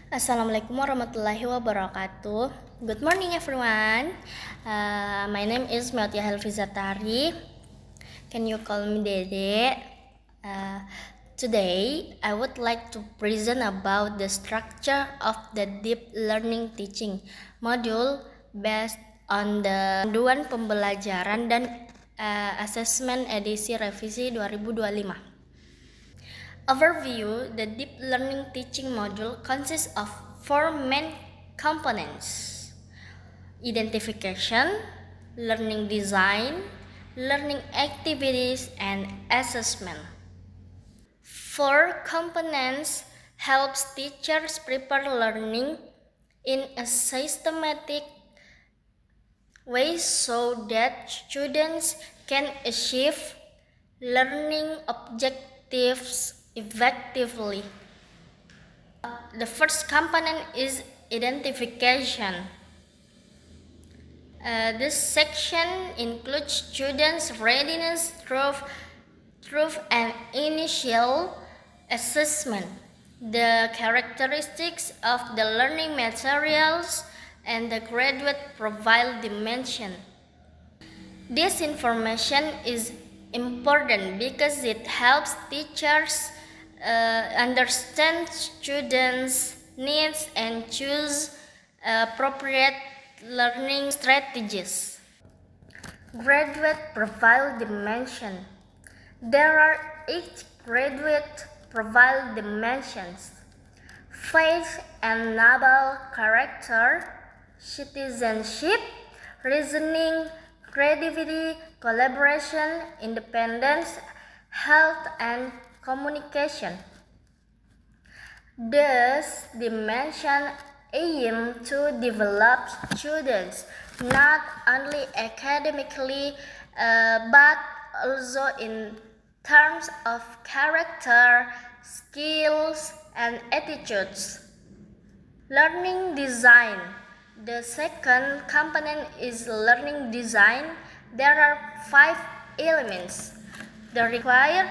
Assalamualaikum warahmatullahi wabarakatuh. Good morning everyone. My name is Meltia Helvizatari. Can you call me Dede? Today I would like to present about the structure of the deep learning teaching module based on the panduan pembelajaran dan assessment edisi revisi 2025. Overview: the deep learning teaching module consists of four main components: identification, learning design, learning activities, and assessment. Four components helps teachers prepare learning in a systematic way so that students can achieve learning objectives effectively. The first component is identification. This section includes students' readiness through an initial assessment, the characteristics of the learning materials, and the graduate profile dimension. This information is important because it helps teachers understand students' needs and choose appropriate learning strategies. Graduate profile dimension. There are 8 graduate profile dimensions: faith and noble character, citizenship, reasoning, creativity, collaboration, independence, health, and communication. These dimensions aim to develop students not only academically but also in terms of character, skills, and attitudes. Learning design. The second component is learning design. There are 5 elements. The required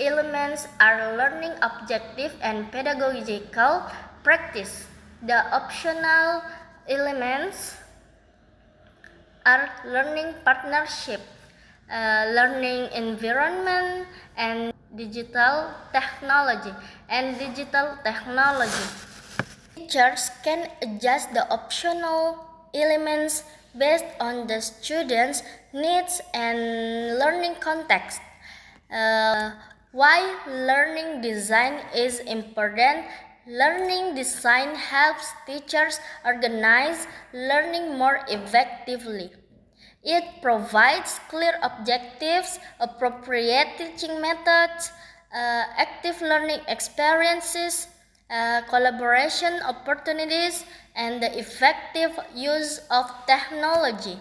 elements are learning objective and pedagogical practice. The optional elements are learning partnership, learning environment, and digital technology. Teachers can adjust the optional elements based on the students' needs and learning context. Why learning design is important? Learning design helps teachers organize learning more effectively. It provides clear objectives, appropriate teaching methods, active learning experiences, collaboration opportunities, and the effective use of technology.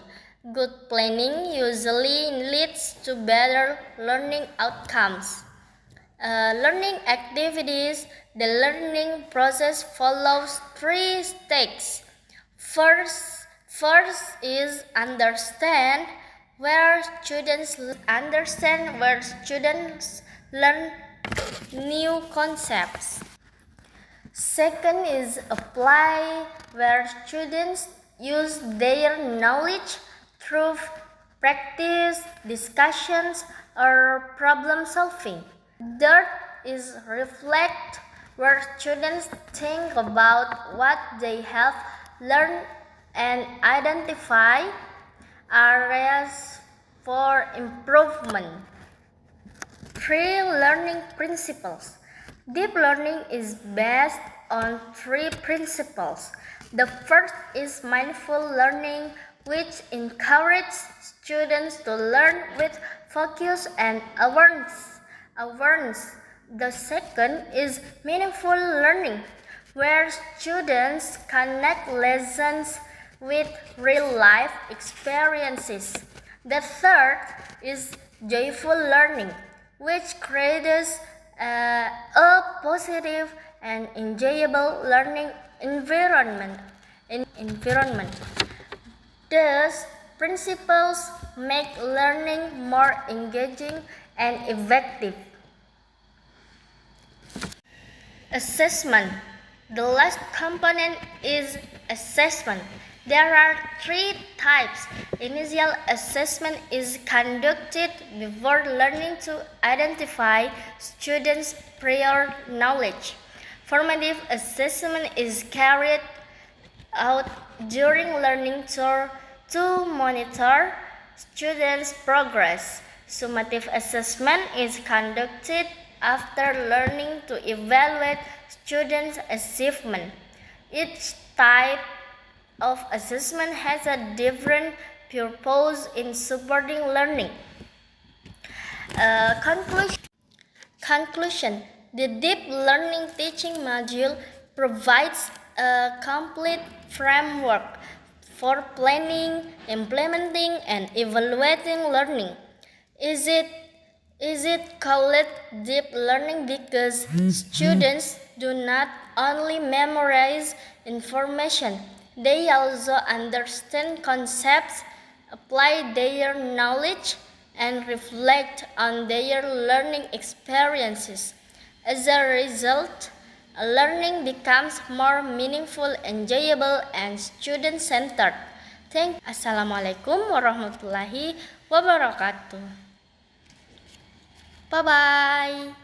Good planning usually leads to better learning outcomes. Learning activities. The learning process follows 3 steps. First is understand, where students learn new concepts. Second is apply, where students use their knowledge through practice, discussions, or problem solving. Third is reflect, where students think about what they have learned and identify areas for improvement. 3 learning principles. Deep learning is based on 3 principles. The first is mindful learning, which encourages students to learn with focus and awareness. The second is meaningful learning, where students connect lessons with real-life experiences. The third is joyful learning, which creates a positive and enjoyable learning environment. These principles make learning more engaging and effective. Assessment. The last component is assessment. There are three types. Initial assessment is conducted before learning to identify students' prior knowledge. Formative assessment is carried out during learning tour to monitor students' progress. Summative assessment is conducted after learning to evaluate students' achievement. Each type of assessment has a different purpose in supporting learning. Conclusion. The Deep Learning Teaching module provides a complete framework for planning, implementing, and evaluating learning. Is it called deep learning because students do not only memorize information, they also understand concepts, apply their knowledge, and reflect on their learning experiences. As a result, learning becomes more meaningful, enjoyable, and student-centered. Assalamualaikum warahmatullahi wabarakatuh. Bye-bye.